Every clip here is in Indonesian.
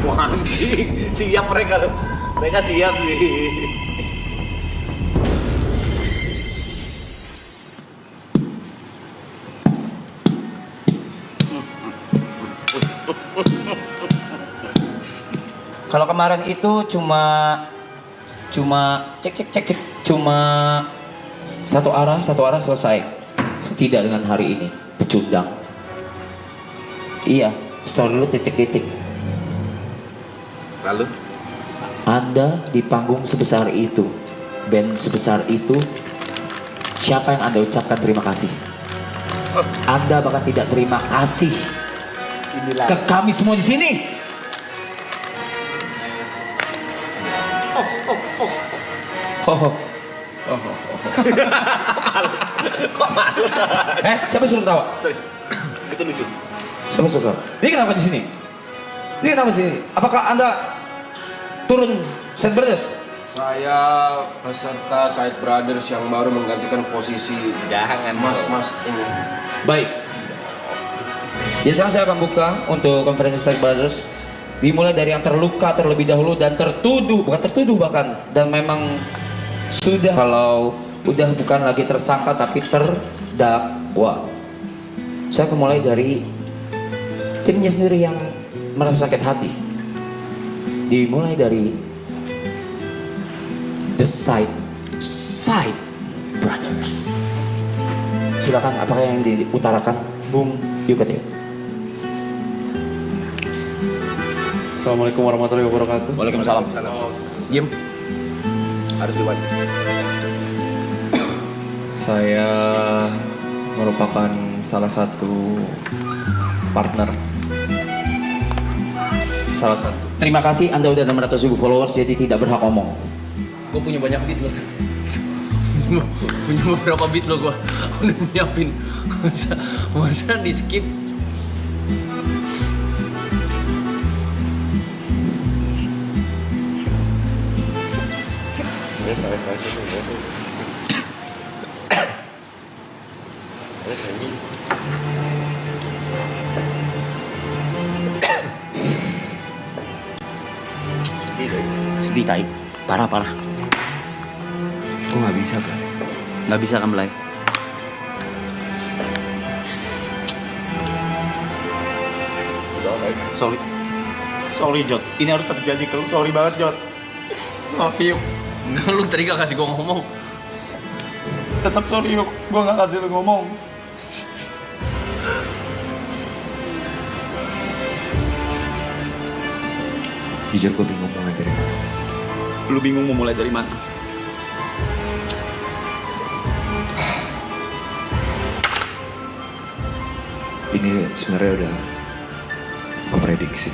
Wah, anjing, siap mereka loh. Mereka siap sih. Kalau kemarin itu cuma cek cuma satu arah selesai. Tidak dengan hari ini pecundang. Iya, stop dulu titik-titik. Lalu Anda di panggung sebesar itu, band sebesar itu, siapa yang Anda ucapkan terima kasih? Anda bahkan tidak terima kasih ke kami semua di sini. kok males? Siapa suruh tawa? Sorry, itu lucu. Siapa suka? Ini kenapa di sini? Ini kenapa di sini? Apakah Anda turun Said Brothers? Saya peserta Said Brothers yang baru menggantikan posisi Jangan mas ini. Baik. Jadi sekarang saya akan buka untuk konferensi Said Brothers. Dimulai dari yang terluka terlebih dahulu dan tertuduh, bukan tertuduh bahkan, dan memang sudah kalau udah bukan lagi tersangka tapi terdakwa. Saya akan mulai dari timnya sendiri yang merasa sakit hati. Dimulai dari The Said Brothers. Silakan, apakah yang diutarakan Bung Yukatil? Assalamualaikum warahmatullahi wabarakatuh. Waalaikumsalam. Diem. Harus diwajib. Saya merupakan salah satu partner. Salah satu. Terima kasih, Anda udah 600.000 followers jadi tidak berhak ngomong. Gue punya banyak beat loh. Punya beberapa beat loh gue. Udah nyiapin. Masa di skip? Sedih tai, parah. Gue nggak bisa kan? Nggak bisa kan Belai? Sorry Jod, ini harus terjadi ke lu. Sorry banget Jod. Sama Piu. Enggak, lu tadi gak kasih gue ngomong. Tetap sorry yuk, gue nggak kasih lu ngomong. Jujur gue bingung mulai dari mana. Lu bingung mau mulai dari mana? Ini sebenarnya udah gue prediksi.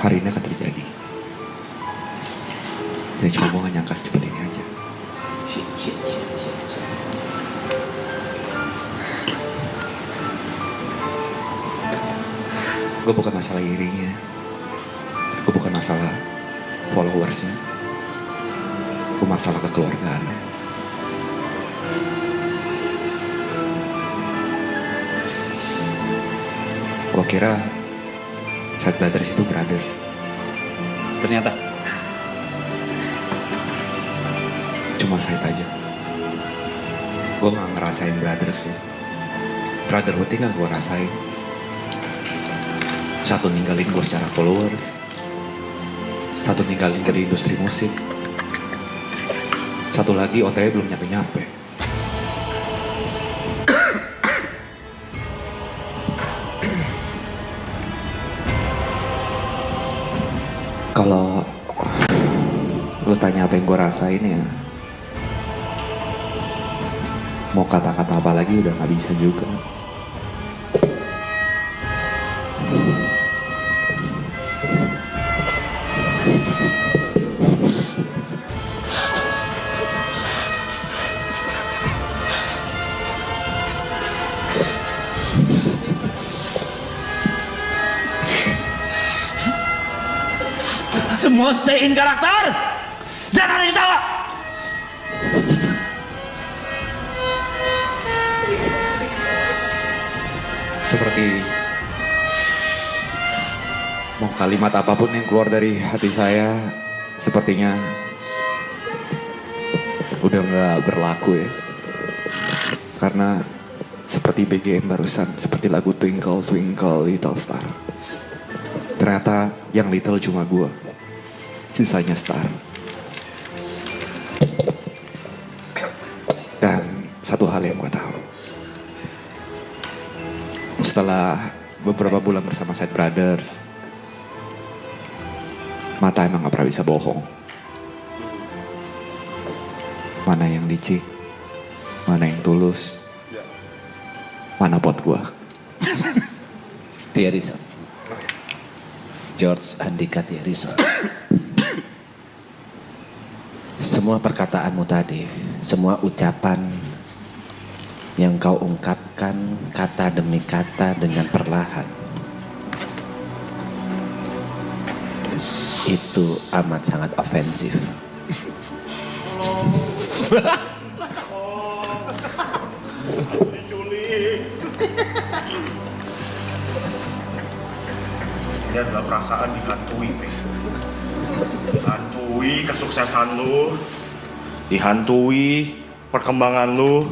Hari ini akan terjadi. Ya cuma gue gak nyangka secepat ini aja. Shit. Gue bukan masalah irinya. Gue bukan masalah followersnya. Gue masalah kekeluargaannya. Gue kira Said Brothers itu brothers. Ternyata Cuma Said aja. Gue gak ngerasain brothers ya. Brotherhood ini gak gue rasain. Satu ninggalin gue secara followers, satu ninggalin dari industri musik, satu lagi OTW belum nyampe-nyampe. Kalau lu tanya apa yang gue rasain ya, mau kata-kata apa lagi udah gak bisa juga. semua stay in karakter. Jangan ada yang tawa. Seperti Mau kalimat apapun yang keluar dari hati saya, sepertinya udah nggak berlaku ya. Karena seperti BGM barusan, seperti lagu Twinkle Twinkle Little Star. Ternyata yang little cuma gue, sisanya star. Dan satu hal yang gue tahu, setelah beberapa bulan bersama Side Brothers, mata emang gak pernah bisa bohong. Mana yang licik, mana yang tulus, mana pot gua. Thierryson. George Andika Thierryson. Semua perkataanmu tadi, semua ucapan yang kau ungkapkan kata demi kata dengan perlahan, itu amat sangat ofensif. Ini adalah perasaan dihantui, Pe. Dihantui kesuksesan lu, dihantui perkembangan lu.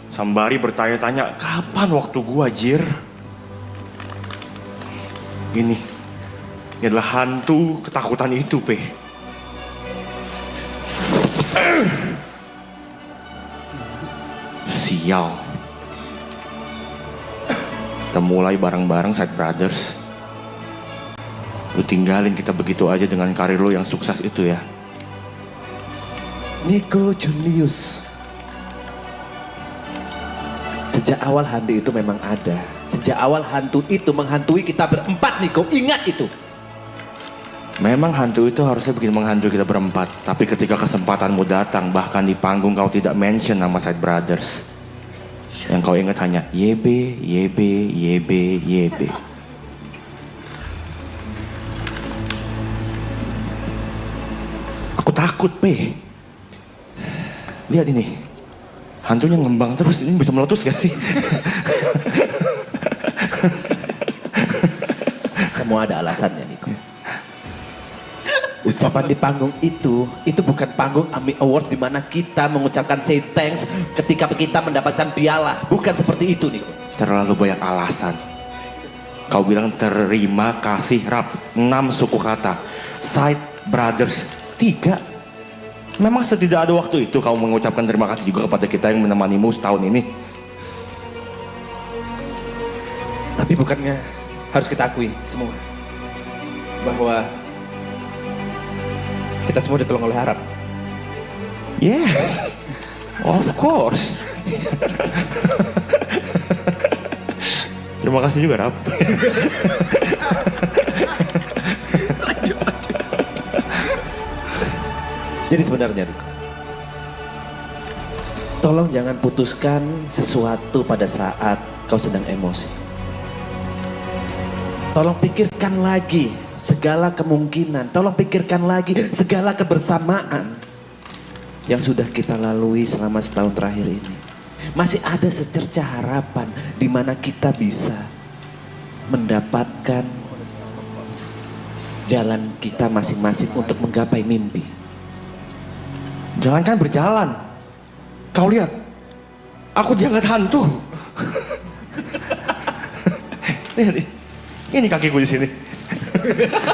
Sembari bertanya-tanya, kapan waktu gua, Jir? Ini adalah hantu ketakutan itu, Pe. Sial. Kita mulai bareng-bareng Side Brothers. Lu tinggalin kita begitu aja dengan karir lu yang sukses itu ya. Nico Junius. Sejak awal hantu itu memang ada. Sejak awal hantu itu menghantui kita berempat, Nico. Ingat itu. Memang hantu itu harusnya bikin menghantui kita berempat. Tapi ketika kesempatanmu datang, bahkan di panggung kau tidak mention nama Side Brothers. Yang kau ingat hanya YB, YB, YB, YB. Aku takut, Pe. Lihat ini. Hantunya ngembang terus, ini bisa meletus gak sih? Semua ada alasannya, Nico. Ucapan di panggung itu bukan panggung AMI Awards di mana kita mengucapkan say thanks ketika kita mendapatkan piala. Bukan seperti itu, Nico. Terlalu banyak alasan. Kau bilang terima kasih rap 6 suku kata. Side Brothers 3. Memang setidak ada waktu itu kau mengucapkan terima kasih juga kepada kita yang menemanimu setahun ini. Tapi bukannya harus kita akui semua bahwa kita semua ditolong oleh Arab. Yes, of course. Terima kasih juga, Rap. Jadi sebenarnya, Nico, tolong jangan putuskan sesuatu pada saat kau sedang emosi. Tolong pikirkan lagi segala kemungkinan. Tolong pikirkan lagi segala kebersamaan yang sudah kita lalui selama setahun terakhir ini. Masih ada secercah harapan di mana kita bisa mendapatkan jalan kita masing-masing untuk menggapai mimpi. Jangankan berjalan. Kau lihat, aku diangkat hantu. Lihat, ini kakiku di sini.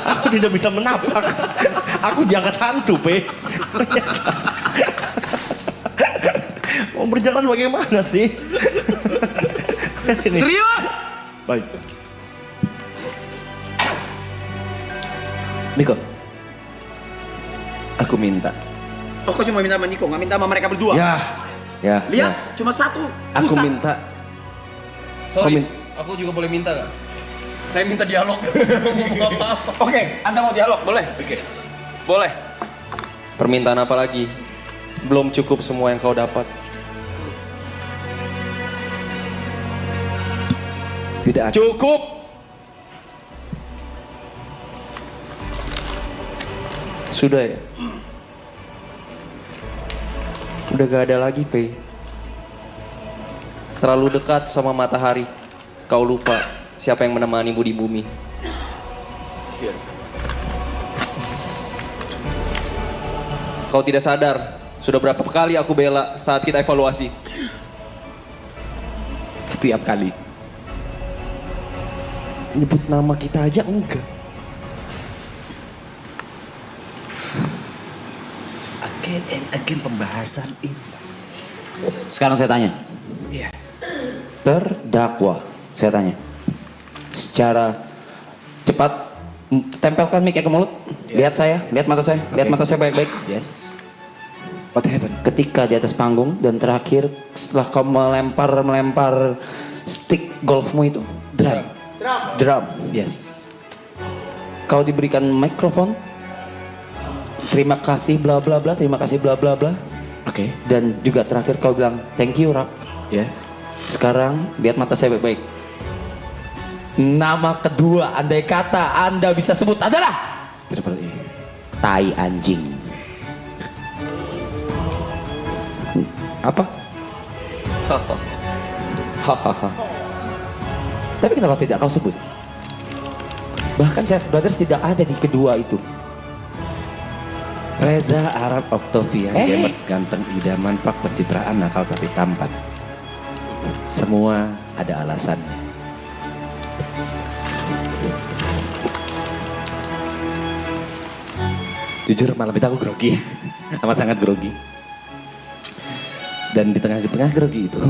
Aku tidak bisa menapak. Aku diangkat hantu, Pe. Mau berjalan bagaimana sih? Serius? Baik. Niko, aku minta. Oh, kok cuma minta sama Niko, nggak minta sama mereka berdua? Ya. Lihat, cuma satu. Aku Rusak. minta. Sorry, aku juga boleh minta gak? Saya minta dialog. Oke, Anda mau dialog, boleh? Oke. Boleh. Permintaan apa lagi? Belum cukup semua yang kau dapat. Tidak ada. Cukup! Sudah ya? Udah gak ada lagi, Pei. Terlalu dekat sama matahari. Kau lupa siapa yang menemanimu di bumi. Kau tidak sadar, sudah berapa kali aku bela saat kita evaluasi. Setiap kali. Nyebut nama kita aja enggak. Again and again pembahasan ini. Sekarang saya tanya. Iya. Terdakwa, saya tanya. Secara cepat, tempelkan mic ke mulut. Lihat saya, lihat mata saya, lihat mata saya baik-baik. Yes. What happened? Ketika di atas panggung dan terakhir setelah kau melempar stick golfmu itu, drum. Yes. Kau diberikan mikrofon. Terima kasih bla bla bla, terima kasih bla bla bla. Oke. Dan juga terakhir kau bilang thank you Rap. Ya. Sekarang lihat mata saya baik-baik. Nama kedua andai kata Anda bisa sebut adalah Triple E. tai anjing. Apa? Hahaha. Tapi kenapa tidak kau sebut? Bahkan Set Brothers tidak ada di kedua itu. Reza Arab Octavian, Eh. gamers ganteng idaman, pak pencitraan nakal tapi tampan. Semua ada alasannya. Jujur malam itu aku grogi, amat sangat grogi. Dan di tengah-tengah grogi itu,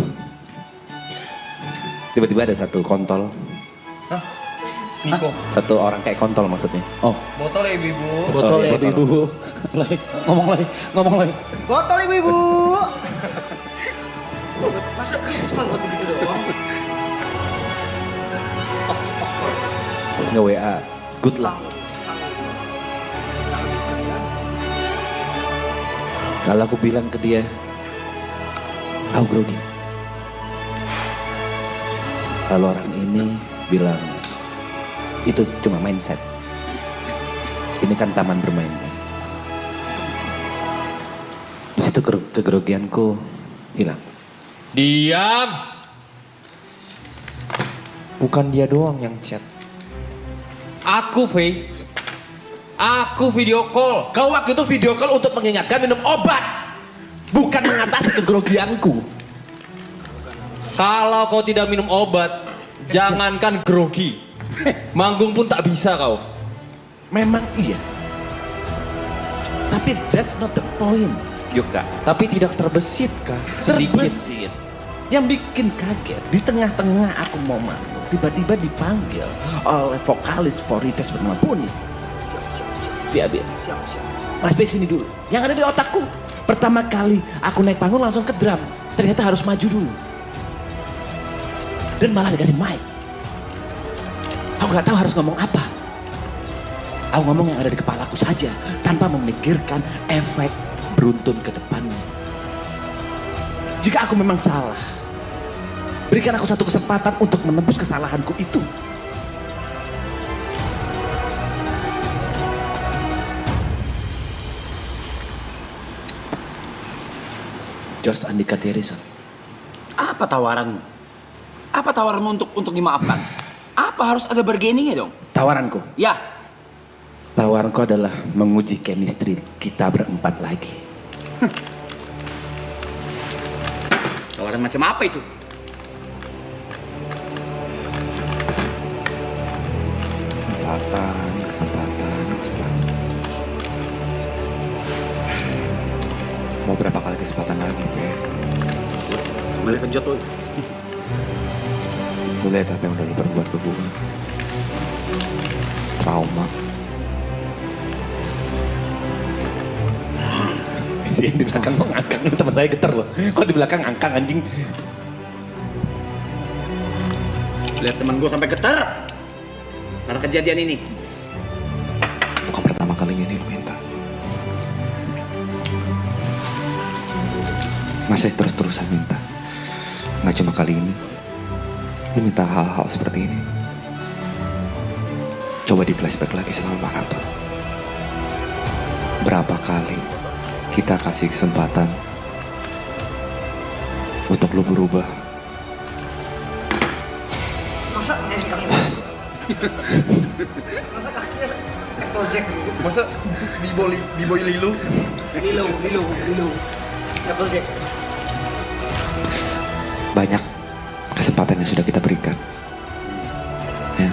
tiba-tiba ada satu kontol. Niko. Satu orang kayak kontol maksudnya. Oh, Botol ya ibu. botol iya, ya ibu. Lagi, ngomong lagi. Botol ibu. Nge-WA, good luck. Lalu aku bilang ke dia, aku grogi. Lalu orang ini bilang, itu cuma mindset. Ini kan taman bermain. Di situ kegrogianku hilang. Diam! Bukan dia doang yang chat. Aku, Faye. Aku video call. Kau waktu itu video call untuk mengingatkan minum obat, bukan mengatasi kegrogianku. Kalau kau tidak minum obat, jangankan grogi. Manggung pun tak bisa kau. Memang iya. Tapi that's not the point, Yoka. Tapi tidak terbesit kah? Sedikit. Terbesit. Yang bikin kaget, di tengah-tengah aku mau manggung, tiba-tiba dipanggil oleh vokalis For Request bernama Puni. Biar. Mas Be sini dulu. Yang ada di otakku, pertama kali aku naik panggung langsung ke drum. Ternyata harus maju dulu. Dan malah dikasih mic. Aku gak tahu harus ngomong apa. Aku ngomong yang ada di kepalaku saja, tanpa memikirkan efek beruntun ke depannya. Jika aku memang salah, berikan aku satu kesempatan untuk menebus kesalahanku itu. George Andika Teresa. Apa tawaranmu? Apa tawaranmu untuk dimaafkan? Apa harus ada bargainingnya dong? Tawaranku. Ya, Tawaranku adalah menguji chemistry kita berempat lagi. tawaran macam apa itu? Kesempatan. Mau berapa kali kesempatan lagi, Pe? Kembali penjot lo. Lu lihat apa yang udah lu perbuat ke gue. Trauma. Si yang di belakang kok ngangkang, teman saya getar loh. Kok di belakang ngangkang anjing? Lihat teman gue sampai getar. Karena kejadian ini. Bukan pertama kali ini lu minta. Masih terus-terusan minta. Nggak cuma kali ini. Lu minta hal-hal seperti ini. Coba di flashback lagi selama maraton. Berapa kali kita kasih kesempatan untuk lu berubah. Masa Applejack. Masa B-boy Lilo? Lilo. Applejack. Banyak kesempatan yang sudah kita berikan. Ya.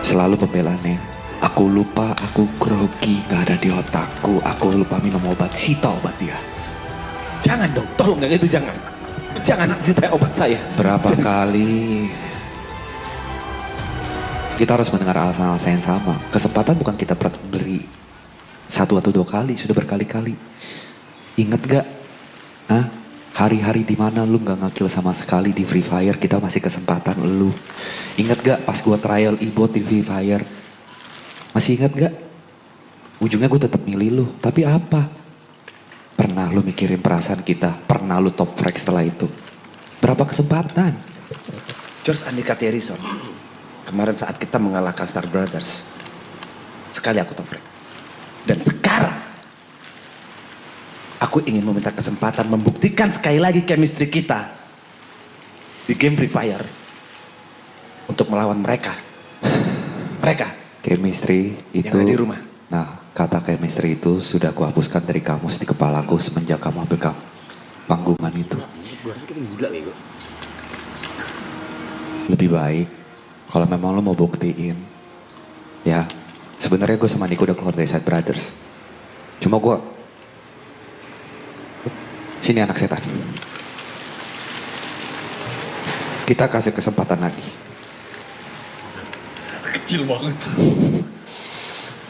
Selalu pembelaannya. Aku lupa, aku grogi, gak ada di otakku. Aku lupa minum obat, sita obat dia. Jangan dong, tolong yang itu jangan. Jangan sita obat saya. Berapa kali kita harus mendengar alasan-alasan yang sama. Kesempatan bukan kita beri satu atau dua kali, sudah berkali-kali. Ingat gak? Hah? Hari-hari dimana lu gak ngekill sama sekali di Free Fire, kita masih kesempatan lu. Ingat gak pas gua trial e-bot di Free Fire? Masih ingat gak? Ujungnya gue tetap milih lu, tapi apa? Pernah lu mikirin perasaan kita? Pernah lu top frag setelah itu? Berapa kesempatan? George Andika Thierison, kemarin saat kita mengalahkan Star Brothers, sekali aku top frag. Dan sekarang, aku ingin meminta kesempatan membuktikan sekali lagi chemistry kita di game Free Fire untuk melawan mereka. Chemistry itu... Yang ada di rumah. Nah, kata chemistry itu sudah aku hapuskan dari kamus di kepalaku semenjak kamu ambil panggungan itu. Gue rasa kita gila nih gue. Lebih baik kalau memang lo mau buktiin, ya sebenarnya gue sama Niko udah keluar dari Side Brothers. Cuma gue, sini anak setan. Kita kasih kesempatan lagi. Kecil banget.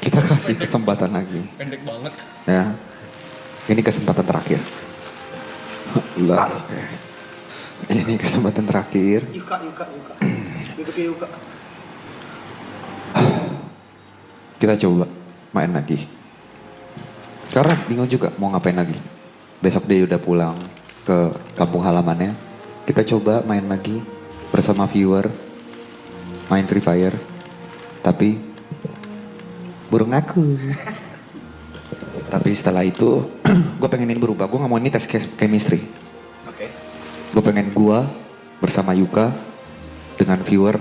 Kita kasih kesempatan lagi. Pendek banget. Ya, ini kesempatan terakhir. Lah, oke. Ini kesempatan terakhir. Yuka. Itu ke Yuka. Kita coba main lagi. Karena bingung juga mau ngapain lagi. Besok dia udah pulang ke kampung halamannya. Kita coba main lagi bersama viewer. Main Free Fire. Tapi burung aku. Tapi setelah itu gue pengen ini berubah. Gue gak mau ini tes chemistry. Oke. Gue pengen gue bersama Yuka dengan viewer.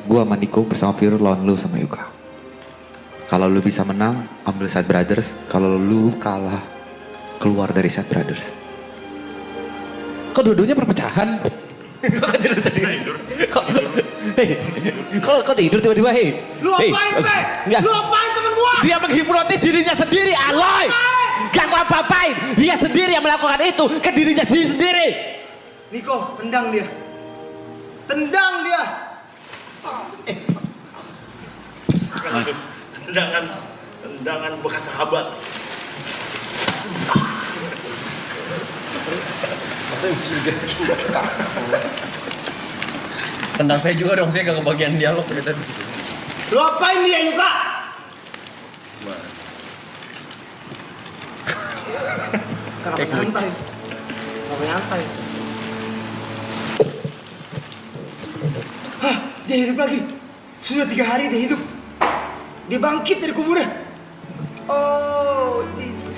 Gue sama Niko bersama viewer lawan lu sama Yuka. Kalau lu bisa menang, ambil Side Brothers. Kalau lu kalah, keluar dari Side Brothers. Kok dua-duanya perpecahan? Kok tidur sendiri? Kok tidur tiba-tiba, hei? Lu apain, Pe? Lu apain temen gua? Dia menghipnotis dirinya sendiri, Aloy! Gak gua apa-apain, dia sendiri yang melakukan itu ke dirinya sendiri. Niko, tendang dia. Tendang dia. Tendangan bekas sahabat. Masa juga. Tendang saya juga dong, saya gak kebagian dialog dari tadi. Lu apain dia, Yuka? Kenapa nyantai? Kenapa nyantai? Hah, dia hidup lagi. Sudah 3 hari dia hidup. Dia bangkit dari kuburan. Oh, Jesus.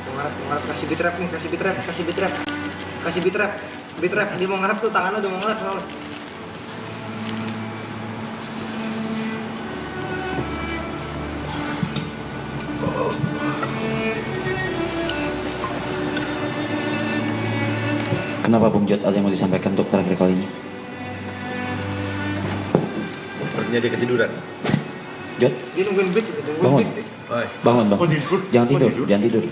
Mau ngarap, kasih bitrap nih, kasih bitrap, dia mau ngarap tuh, tangannya udah mau ngarap. Kenapa Bung Jod ada yang mau disampaikan untuk terakhir kali ini? Sepertinya dia ketiduran. Jod, Dia nungguin beat itu, bangun. Bangun, bang. Oh, tidur. Jangan tidur.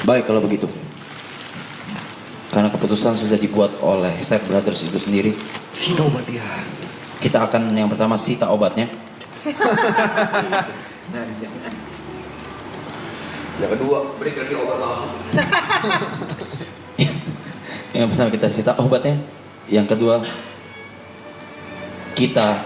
Baik kalau begitu. Karena keputusan sudah dibuat oleh Side Brothers itu sendiri. Sita obat dia. Kita akan yang pertama sita obatnya. Yang kedua, berikan dia obat langsung. Yang pertama kita sita obatnya. Yang kedua, kita